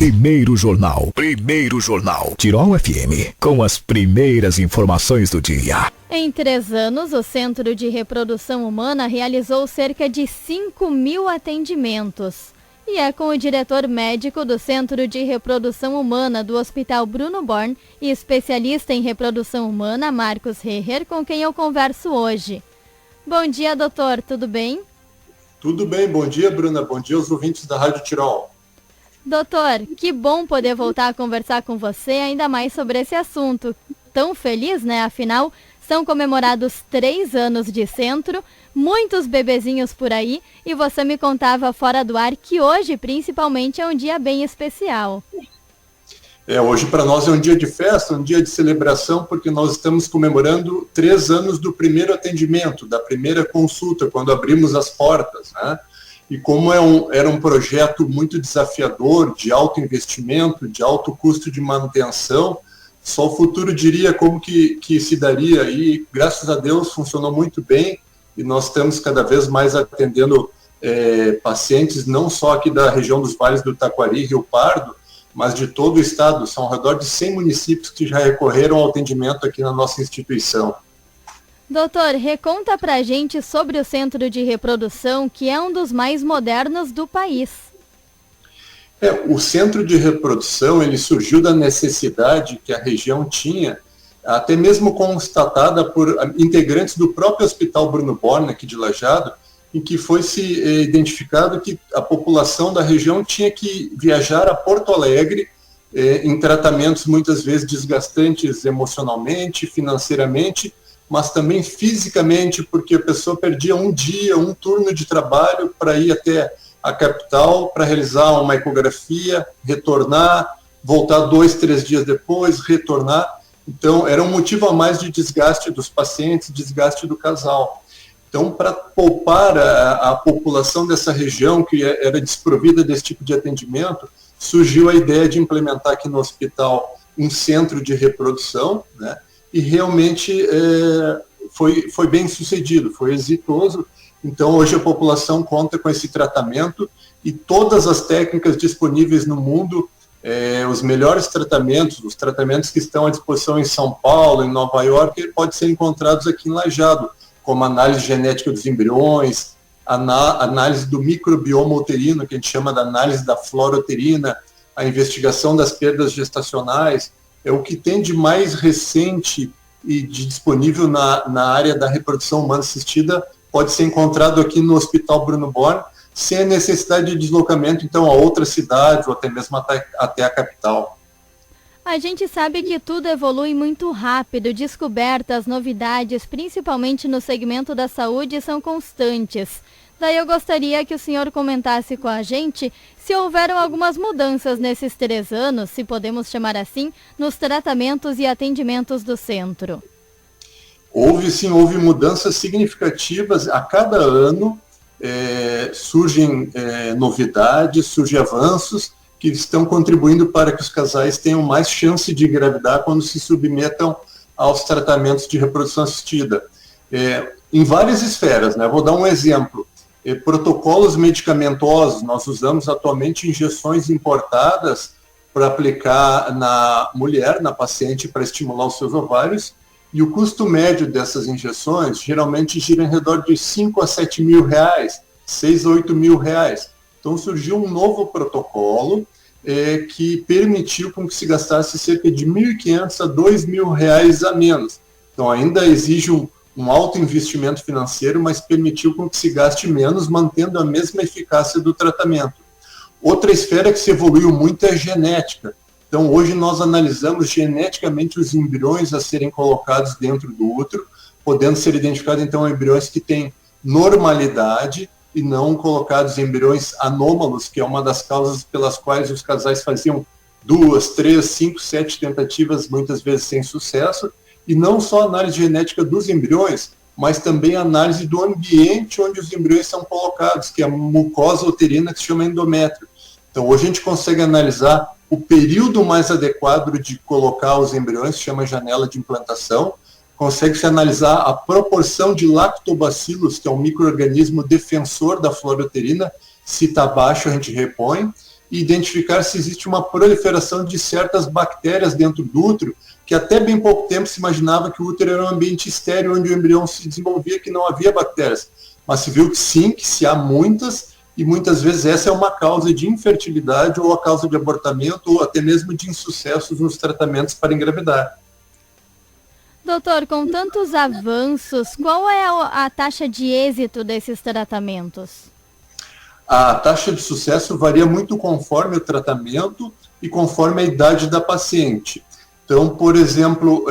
Primeiro Jornal. Tirol FM, com as primeiras informações do dia. Em 3 anos, o Centro de Reprodução Humana realizou cerca de 5.000 atendimentos. E é com o diretor médico do Centro de Reprodução Humana do Hospital Bruno Born e especialista em reprodução humana, Marcos Reher, com quem eu converso hoje. Bom dia, doutor, tudo bem? Tudo bem, bom dia, Bruna, bom dia aos ouvintes da Rádio Tirol. Doutor, que bom poder voltar a conversar com você ainda mais sobre esse assunto. Tão feliz, né? Afinal, são comemorados 3 anos de centro, muitos bebezinhos por aí, e você me contava fora do ar que hoje, principalmente, é um dia bem especial. Hoje para nós é um dia de festa, um dia de celebração, porque nós estamos comemorando 3 anos do primeiro atendimento, da primeira consulta, quando abrimos as portas, né? E como era um projeto muito desafiador, de alto investimento, de alto custo de manutenção, só o futuro diria como que se daria, e graças a Deus funcionou muito bem, e nós estamos cada vez mais atendendo pacientes, não só aqui da região dos vales do Taquari, Rio Pardo, mas de todo o estado. São ao redor de 100 municípios que já recorreram ao atendimento aqui na nossa instituição. Doutor, reconta pra gente sobre o Centro de Reprodução, que é um dos mais modernos do país. O Centro de Reprodução, ele surgiu da necessidade que a região tinha, até mesmo constatada por integrantes do próprio Hospital Bruno Born, aqui de Lajeado, em que foi se identificado que a população da região tinha que viajar a Porto Alegre em tratamentos muitas vezes desgastantes emocionalmente, financeiramente, mas também fisicamente, porque a pessoa perdia um dia, um turno de trabalho para ir até a capital, para realizar uma ecografia, retornar, voltar 2, 3 dias depois, retornar. Então, era um motivo a mais de desgaste dos pacientes, desgaste do casal. Então, para poupar a população dessa região, que era desprovida desse tipo de atendimento, surgiu a ideia de implementar aqui no hospital um centro de reprodução, né? E realmente foi bem sucedido, foi exitoso. Então, hoje a população conta com esse tratamento e todas as técnicas disponíveis no mundo, os melhores tratamentos, os tratamentos que estão à disposição em São Paulo, em Nova York, podem ser encontrados aqui em Lajeado, como análise genética dos embriões, análise do microbioma uterino, que a gente chama de análise da flora uterina, a investigação das perdas gestacionais. O que tem de mais recente e de disponível na área da reprodução humana assistida pode ser encontrado aqui no Hospital Bruno Born, sem a necessidade de deslocamento, então, a outras cidades ou até mesmo até a capital. A gente sabe que tudo evolui muito rápido, descobertas, novidades, principalmente no segmento da saúde, são constantes. Daí eu gostaria que o senhor comentasse com a gente se houveram algumas mudanças nesses 3 anos, se podemos chamar assim, nos tratamentos e atendimentos do centro. Houve mudanças significativas. A cada ano surgem novidades, surgem avanços que estão contribuindo para que os casais tenham mais chance de engravidar quando se submetam aos tratamentos de reprodução assistida. Em várias esferas, né? Vou dar um exemplo. Protocolos medicamentosos, nós usamos atualmente injeções importadas para aplicar na mulher, na paciente, para estimular os seus ovários, e o custo médio dessas injeções geralmente gira em redor de 5 a 7 mil reais, 6 a 8 mil reais. Então surgiu um novo protocolo que permitiu com que se gastasse cerca de 1.500 a 2.000 reais a menos. Então ainda exige um alto investimento financeiro, mas permitiu com que se gaste menos, mantendo a mesma eficácia do tratamento. Outra esfera que se evoluiu muito é a genética. Então, hoje nós analisamos geneticamente os embriões a serem colocados dentro do útero, podendo ser identificados, então, embriões que têm normalidade e não colocados embriões anômalos, que é uma das causas pelas quais os casais faziam 2, 3, 5, 7 tentativas, muitas vezes sem sucesso. E não só a análise genética dos embriões, mas também a análise do ambiente onde os embriões são colocados, que é a mucosa uterina, que se chama endométrio. Então, hoje a gente consegue analisar o período mais adequado de colocar os embriões, que se chama janela de implantação, consegue-se analisar a proporção de lactobacilos, que é um micro-organismo defensor da flora uterina. Se está baixo, a gente repõe. e identificar se existe uma proliferação de certas bactérias dentro do útero, que até bem pouco tempo se imaginava que o útero era um ambiente estéril onde o embrião se desenvolvia, que não havia bactérias. Mas se viu que sim, que se há muitas, e muitas vezes essa é uma causa de infertilidade ou a causa de abortamento ou até mesmo de insucessos nos tratamentos para engravidar. Doutor, com tantos avanços, qual é a taxa de êxito desses tratamentos? A taxa de sucesso varia muito conforme o tratamento e conforme a idade da paciente. Então, por exemplo,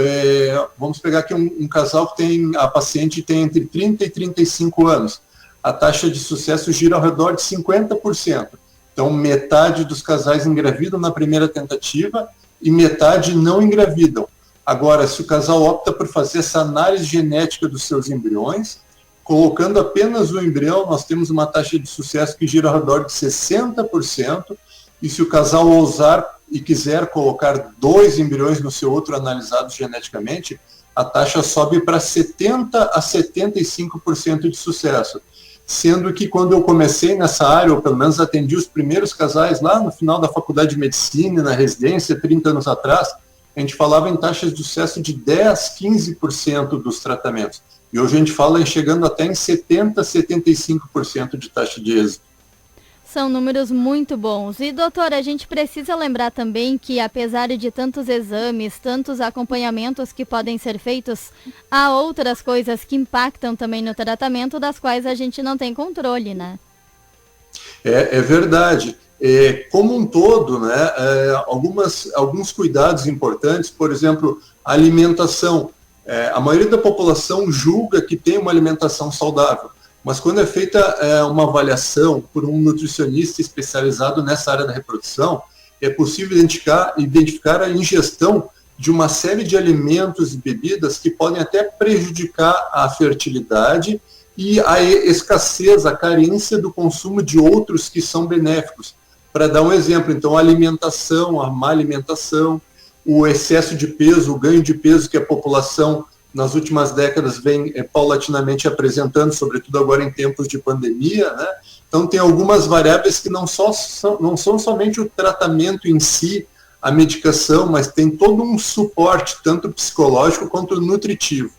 vamos pegar aqui um casal que a paciente tem entre 30 e 35 anos. A taxa de sucesso gira ao redor de 50%. Então, metade dos casais engravidam na primeira tentativa e metade não engravidam. Agora, se o casal opta por fazer essa análise genética dos seus embriões, colocando apenas o embrião, nós temos uma taxa de sucesso que gira ao redor de 60%, e se o casal ousar e quiser colocar 2 embriões no seu útero analisados geneticamente, a taxa sobe para 70% a 75% de sucesso. Sendo que quando eu comecei nessa área, ou pelo menos atendi os primeiros casais lá no final da faculdade de medicina, na residência, 30 anos atrás, a gente falava em taxas de sucesso de 10%, 15% dos tratamentos. E hoje a gente fala em chegando até em 70%, 75% de taxa de êxito. São números muito bons. E, doutora, a gente precisa lembrar também que, apesar de tantos exames, tantos acompanhamentos que podem ser feitos, há outras coisas que impactam também no tratamento, das quais a gente não tem controle, né? É verdade. Como um todo, né, alguns cuidados importantes, por exemplo, a alimentação. A maioria da população julga que tem uma alimentação saudável, mas quando é feita uma avaliação por um nutricionista especializado nessa área da reprodução, é possível identificar a ingestão de uma série de alimentos e bebidas que podem até prejudicar a fertilidade e a escassez, a carência do consumo de outros que são benéficos. Para dar um exemplo, então, a alimentação, a má alimentação, o excesso de peso, o ganho de peso que a população nas últimas décadas vem paulatinamente apresentando, sobretudo agora em tempos de pandemia, né? Então tem algumas variáveis que não são somente o tratamento em si, a medicação, mas tem todo um suporte, tanto psicológico quanto nutritivo.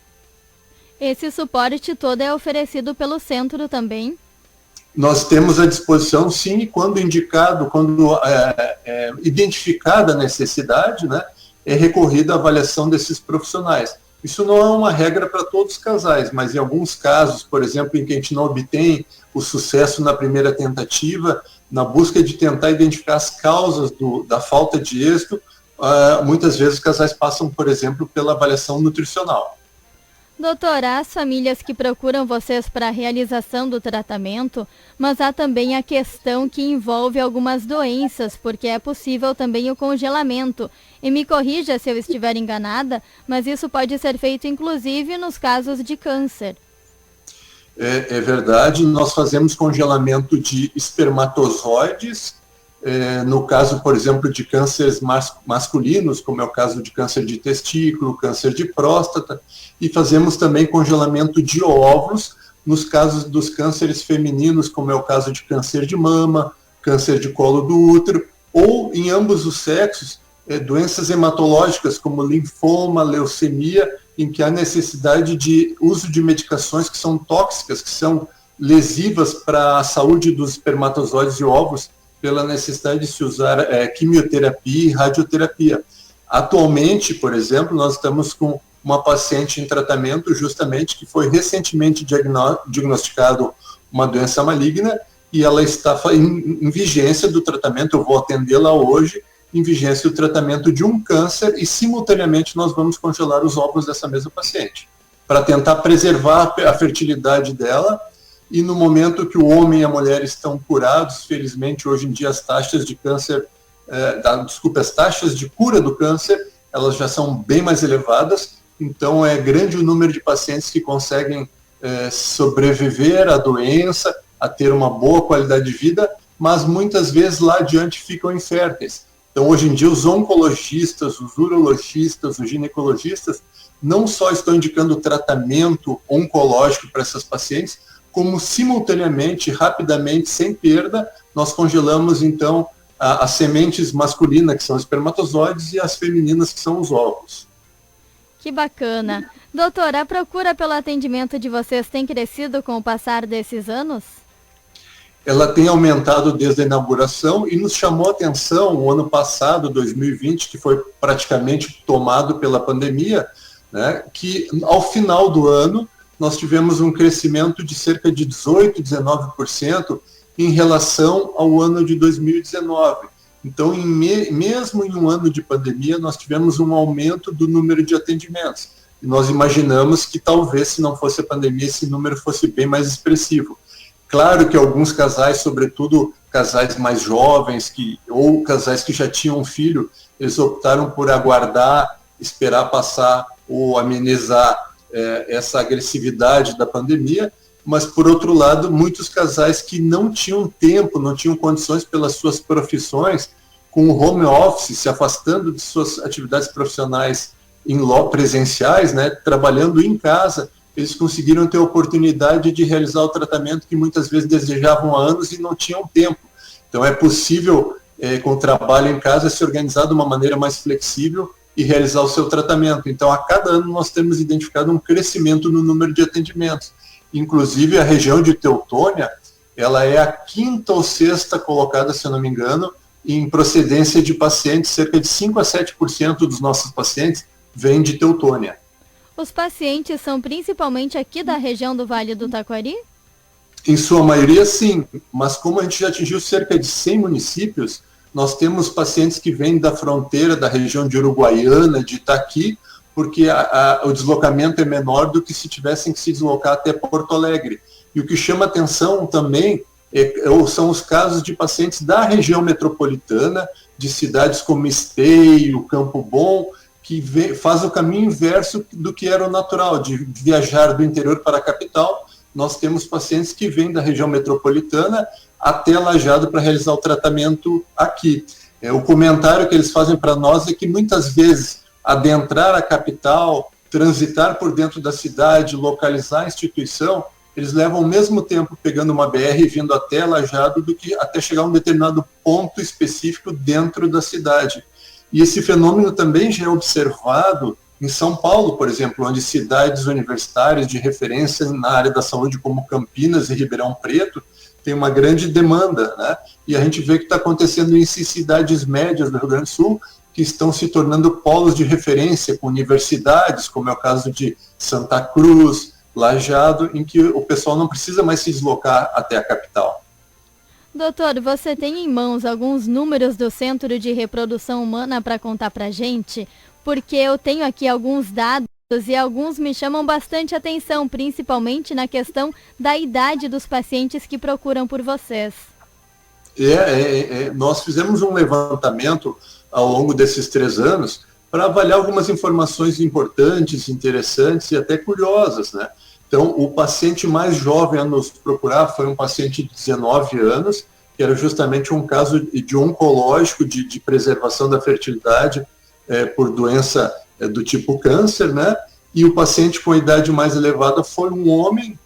Esse suporte todo é oferecido pelo centro também? Nós temos à disposição, sim, quando indicado, quando identificada a necessidade, né, é recorrida à avaliação desses profissionais. Isso não é uma regra para todos os casais, mas em alguns casos, por exemplo, em que a gente não obtém o sucesso na primeira tentativa, na busca de tentar identificar as causas da falta de êxito, muitas vezes os casais passam, por exemplo, pela avaliação nutricional. Doutora, há famílias que procuram vocês para a realização do tratamento, mas há também a questão que envolve algumas doenças, porque é possível também o congelamento. E me corrija se eu estiver enganada, mas isso pode ser feito inclusive nos casos de câncer. É verdade, nós fazemos congelamento de espermatozoides, no caso, por exemplo, de cânceres masculinos, como é o caso de câncer de testículo, câncer de próstata, e fazemos também congelamento de óvulos nos casos dos cânceres femininos, como é o caso de câncer de mama, câncer de colo do útero, ou em ambos os sexos, doenças hematológicas como linfoma, leucemia, em que há necessidade de uso de medicações que são tóxicas, que são lesivas para a saúde dos espermatozoides e óvulos, pela necessidade de se usar quimioterapia e radioterapia. Atualmente, por exemplo, nós estamos com uma paciente em tratamento justamente que foi recentemente diagnosticado uma doença maligna e ela está em vigência do tratamento, eu vou atendê-la hoje, em vigência do tratamento de um câncer e simultaneamente nós vamos congelar os óvulos dessa mesma paciente, para tentar preservar a fertilidade dela. E no momento que o homem e a mulher estão curados, felizmente hoje em dia as taxas de câncer, as taxas de cura do câncer, elas já são bem mais elevadas, então é grande o número de pacientes que conseguem sobreviver à doença, a ter uma boa qualidade de vida, mas muitas vezes lá adiante ficam inférteis. Então hoje em dia os oncologistas, os urologistas, os ginecologistas não só estão indicando tratamento oncológico para essas pacientes, como simultaneamente, rapidamente, sem perda, nós congelamos então as sementes masculinas, que são os espermatozoides, e as femininas, que são os óvulos. Que bacana. Doutor, a procura pelo atendimento de vocês tem crescido com o passar desses anos? Ela tem aumentado desde a inauguração e nos chamou a atenção o ano passado, 2020, que foi praticamente tomado pela pandemia, né, que ao final do ano nós tivemos um crescimento de cerca de 18%, 19% em relação ao ano de 2019. Então, mesmo em um ano de pandemia, nós tivemos um aumento do número de atendimentos. E nós imaginamos que talvez, se não fosse a pandemia, esse número fosse bem mais expressivo. Claro que alguns casais, sobretudo casais mais jovens, ou casais que já tinham um filho, eles optaram por aguardar, esperar passar ou amenizar essa agressividade da pandemia, mas, por outro lado, muitos casais que não tinham tempo, não tinham condições pelas suas profissões, com o home office, se afastando de suas atividades profissionais presenciais, né, trabalhando em casa, eles conseguiram ter a oportunidade de realizar o tratamento que muitas vezes desejavam há anos e não tinham tempo. Então, é possível, com o trabalho em casa, se organizar de uma maneira mais flexível e realizar o seu tratamento. Então, a cada ano nós temos identificado um crescimento no número de atendimentos. Inclusive, a região de Teutônia, ela é a 5ª ou 6ª colocada, se eu não me engano, em procedência de pacientes. Cerca de 5 a 7% dos nossos pacientes vêm de Teutônia. Os pacientes são principalmente aqui da região do Vale do Taquari? Em sua maioria, sim, mas como a gente já atingiu cerca de 100 municípios, nós temos pacientes que vêm da fronteira, da região de Uruguaiana, de Itaqui, porque o deslocamento é menor do que se tivessem que se deslocar até Porto Alegre. E o que chama atenção também são os casos de pacientes da região metropolitana, de cidades como Esteio, Campo Bom, que faz o caminho inverso do que era o natural, de viajar do interior para a capital. Nós temos pacientes que vêm da região metropolitana até Lajeado para realizar o tratamento aqui. O comentário que eles fazem para nós é que muitas vezes adentrar a capital, transitar por dentro da cidade, localizar a instituição, eles levam o mesmo tempo pegando uma BR e vindo até Lajeado do que até chegar a um determinado ponto específico dentro da cidade. E esse fenômeno também já é observado em São Paulo, por exemplo, onde cidades universitárias de referência na área da saúde, como Campinas e Ribeirão Preto, tem uma grande demanda, né? E a gente vê que está acontecendo em cidades médias do Rio Grande do Sul, que estão se tornando polos de referência com universidades, como é o caso de Santa Cruz, Lajeado, em que o pessoal não precisa mais se deslocar até a capital. Doutor, você tem em mãos alguns números do Centro de Reprodução Humana para contar para a gente? Porque eu tenho aqui alguns dados e alguns me chamam bastante atenção, principalmente na questão da idade dos pacientes que procuram por vocês. Nós fizemos um levantamento ao longo desses 3 anos para avaliar algumas informações importantes, interessantes e até curiosas, né? Então, o paciente mais jovem a nos procurar foi um paciente de 19 anos, que era justamente um caso de oncológico, de preservação da fertilidade por doença do tipo câncer, né? E o paciente com a idade mais elevada foi um homem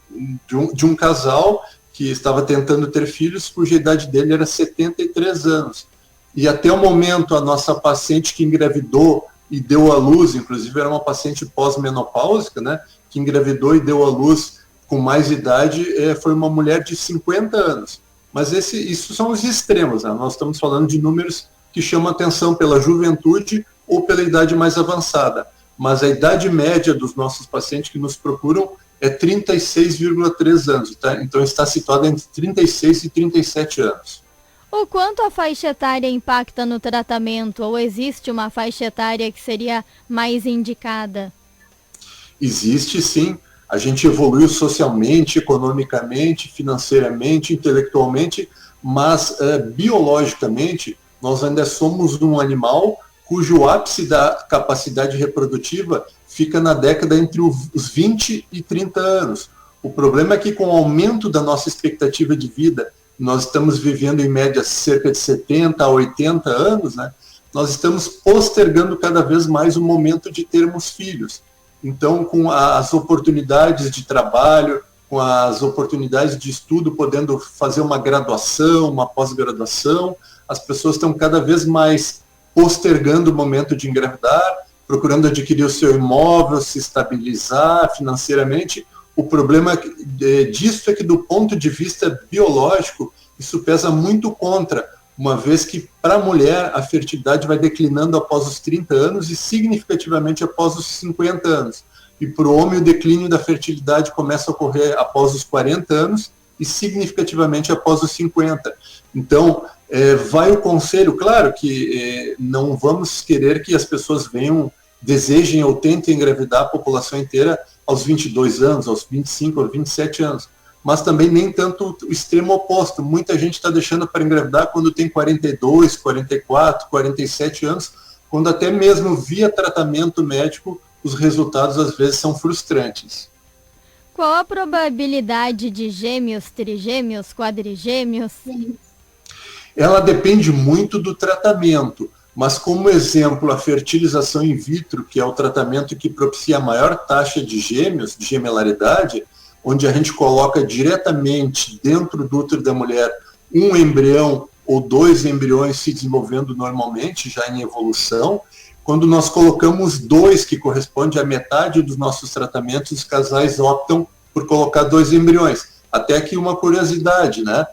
de um casal que estava tentando ter filhos, cuja idade dele era 73 anos. E até o momento, a nossa paciente que engravidou e deu à luz, inclusive era uma paciente pós-menopáusica, né, que engravidou e deu à luz com mais idade, foi uma mulher de 50 anos. Mas isso são os extremos, né? Nós estamos falando de números que chamam atenção pela juventude ou pela idade mais avançada. Mas a idade média dos nossos pacientes que nos procuram é 36,3 anos, tá? Então está situada entre 36 e 37 anos. O quanto a faixa etária impacta no tratamento? Ou existe uma faixa etária que seria mais indicada? Existe, sim. A gente evoluiu socialmente, economicamente, financeiramente, intelectualmente, mas biologicamente nós ainda somos um animal cujo ápice da capacidade reprodutiva fica na década entre os 20 e 30 anos. O problema é que com o aumento da nossa expectativa de vida, nós estamos vivendo em média cerca de 70 a 80 anos, né? Nós estamos postergando cada vez mais o momento de termos filhos. Então, com as oportunidades de trabalho, com as oportunidades de estudo, podendo fazer uma graduação, uma pós-graduação, as pessoas estão cada vez mais postergando o momento de engravidar, procurando adquirir o seu imóvel, se estabilizar financeiramente. O problema disso é que, do ponto de vista biológico, isso pesa muito contra, uma vez que, para a mulher, a fertilidade vai declinando após os 30 anos e significativamente após os 50 anos. E para o homem, o declínio da fertilidade começa a ocorrer após os 40 anos e significativamente após os 50. Então, vai o conselho, claro que não vamos querer que as pessoas desejem ou tentem engravidar a população inteira aos 22 anos, aos 25, aos 27 anos. Mas também nem tanto o extremo oposto. Muita gente está deixando para engravidar quando tem 42, 44, 47 anos, quando até mesmo via tratamento médico, os resultados às vezes são frustrantes. Qual a probabilidade de gêmeos, trigêmeos, quadrigêmeos? Ela depende muito do tratamento, mas como exemplo, a fertilização in vitro, que é o tratamento que propicia a maior taxa de gêmeos, de gemelaridade, onde a gente coloca diretamente dentro do útero da mulher um embrião ou 2 embriões se desenvolvendo normalmente, já em evolução. Quando nós colocamos 2, que corresponde à metade dos nossos tratamentos, os casais optam por colocar 2 embriões. Até aqui uma curiosidade, né?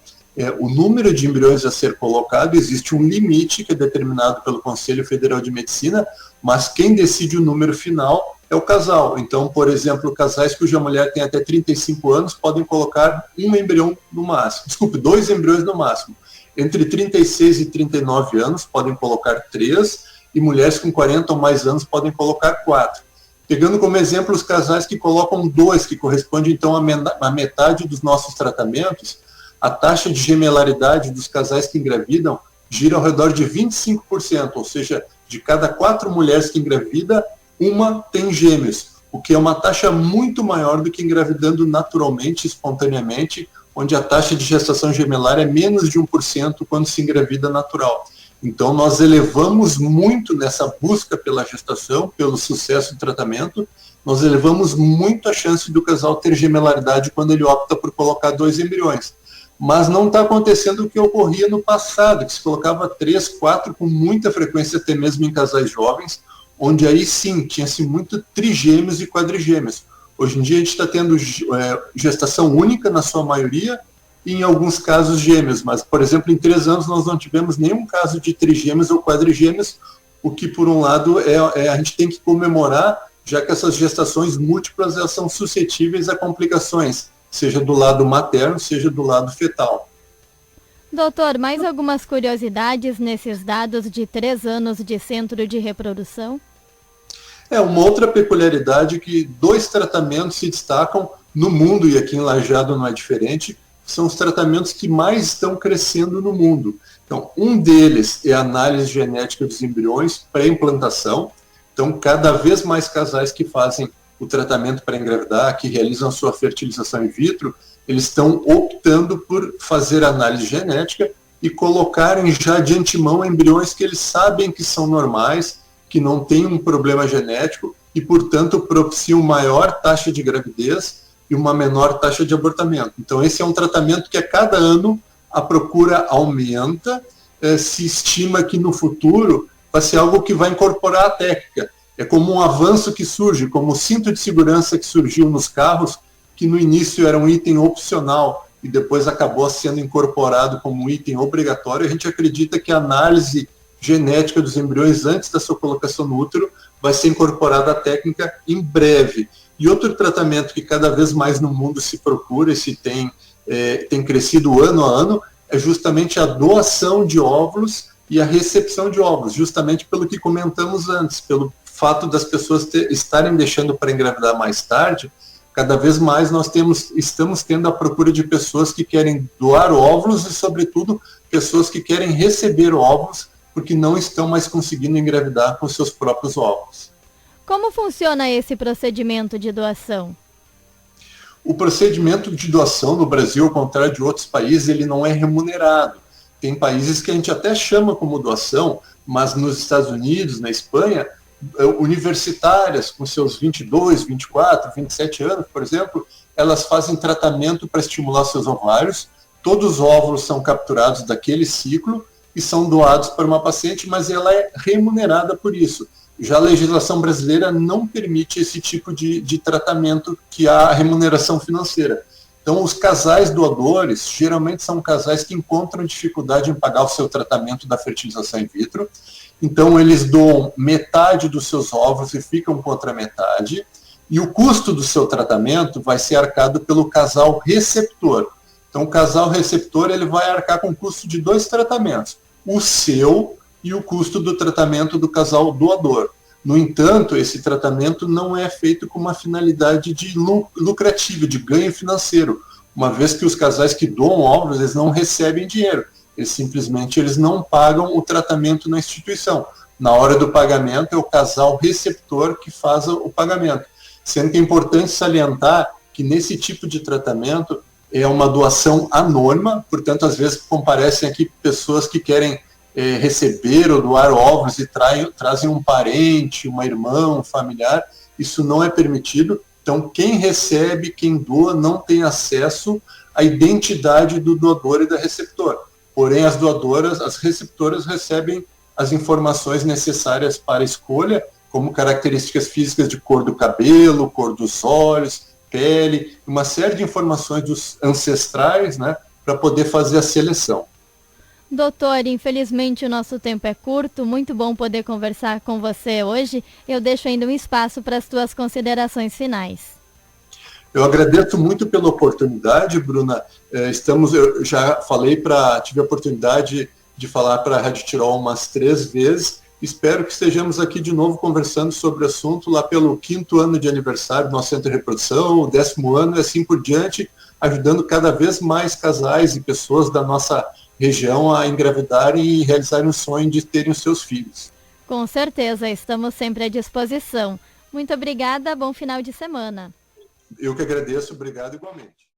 O número de embriões a ser colocado, existe um limite que é determinado pelo Conselho Federal de Medicina, mas quem decide o número final é o casal. Então, por exemplo, casais cuja mulher tem até 35 anos podem colocar 1 embrião no máximo. Desculpe, 2 embriões no máximo. Entre 36 e 39 anos podem colocar 3, e mulheres com 40 ou mais anos podem colocar 4. Pegando como exemplo os casais que colocam 2, que corresponde então à metade dos nossos tratamentos, a taxa de gemelaridade dos casais que engravidam gira ao redor de 25%, ou seja, de cada 4 mulheres que engravida, 1 tem gêmeos, o que é uma taxa muito maior do que engravidando naturalmente, espontaneamente, onde a taxa de gestação gemelar é menos de 1% quando se engravida natural. Então, nós elevamos muito nessa busca pela gestação, pelo sucesso do tratamento, nós elevamos muito a chance do casal ter gemelaridade quando ele opta por colocar 2 embriões. Mas não está acontecendo o que ocorria no passado, que se colocava 3, 4 com muita frequência, até mesmo em casais jovens, onde aí sim, tinha-se muito trigêmeos e quadrigêmeos. Hoje em dia a gente está tendo gestação única na sua maioria, e em alguns casos gêmeos, mas, por exemplo, em 3 anos nós não tivemos nenhum caso de trigêmeos ou quadrigêmeos, o que, por um lado, a gente tem que comemorar, já que essas gestações múltiplas elas são suscetíveis a complicações, seja do lado materno, seja do lado fetal. Doutor, mais algumas curiosidades nesses dados de 3 anos de centro de reprodução? Uma outra peculiaridade é que 2 tratamentos se destacam no mundo, e aqui em Lajeado não é diferente, são os tratamentos que mais estão crescendo no mundo. Então, um deles é a análise genética dos embriões pré-implantação. Então, cada vez mais casais que fazem o tratamento para engravidar, que realizam a sua fertilização in vitro, eles estão optando por fazer análise genética e colocarem já de antemão embriões que eles sabem que são normais, que não têm um problema genético e, portanto, propiciam maior taxa de gravidez e uma menor taxa de abortamento. Então, esse é um tratamento que a cada ano a procura aumenta, se estima que no futuro vai ser algo que vai incorporar a técnica. É como um avanço que surge, como o cinto de segurança que surgiu nos carros, que no início era um item opcional e depois acabou sendo incorporado como um item obrigatório. A gente acredita que a análise genética dos embriões antes da sua colocação no útero vai ser incorporada à técnica em breve. E outro tratamento que cada vez mais no mundo se procura e se tem crescido ano a ano é justamente a doação de óvulos e a recepção de óvulos, justamente pelo que comentamos antes, pelo fato das pessoas estarem deixando para engravidar mais tarde. Cada vez mais nós estamos tendo a procura de pessoas que querem doar óvulos e, sobretudo, pessoas que querem receber óvulos porque não estão mais conseguindo engravidar com seus próprios óvulos. Como funciona esse procedimento de doação? O procedimento de doação no Brasil, ao contrário de outros países, ele não é remunerado. Tem países que a gente até chama como doação, mas nos Estados Unidos, na Espanha, universitárias com seus 22, 24, 27 anos, por exemplo, elas fazem tratamento para estimular seus ovários, todos os óvulos são capturados daquele ciclo e são doados para uma paciente, mas ela é remunerada por isso. Já a legislação brasileira não permite esse tipo de tratamento que há remuneração financeira. Então, os casais doadores, geralmente são casais que encontram dificuldade em pagar o seu tratamento da fertilização in vitro. Então, eles doam metade dos seus ovos e ficam com outra metade. E o custo do seu tratamento vai ser arcado pelo casal receptor. Então, o casal receptor ele vai arcar com o custo de 2 tratamentos, o seu e o custo do tratamento do casal doador. No entanto, esse tratamento não é feito com uma finalidade de lucrativa, de ganho financeiro, uma vez que os casais que doam ovos, eles não recebem dinheiro, eles não pagam o tratamento na instituição. Na hora do pagamento, é o casal receptor que faz o pagamento. Sendo que é importante salientar que nesse tipo de tratamento é uma doação anônima, portanto, às vezes comparecem aqui pessoas que querem receber ou doar ovos e trazem um parente, uma irmã, um familiar. Isso não é permitido. Então, quem recebe, quem doa, não tem acesso à identidade do doador e da receptora. Porém, as receptoras recebem as informações necessárias para a escolha, como características físicas de cor do cabelo, cor dos olhos, pele, uma série de informações dos ancestrais, né, para poder fazer a seleção. Doutor, infelizmente o nosso tempo é curto, muito bom poder conversar com você hoje. Eu deixo ainda um espaço para as tuas considerações finais. Eu agradeço muito pela oportunidade, Bruna. Eu já tive a oportunidade de falar para a Rádio Tirol umas 3 vezes. Espero que estejamos aqui de novo conversando sobre o assunto lá pelo 5º ano de aniversário do nosso Centro de Reprodução, o 10º ano e assim por diante, ajudando cada vez mais casais e pessoas da nossa região a engravidarem e realizarem o sonho de terem os seus filhos. Com certeza, estamos sempre à disposição. Muito obrigada, bom final de semana. Eu que agradeço, obrigado igualmente.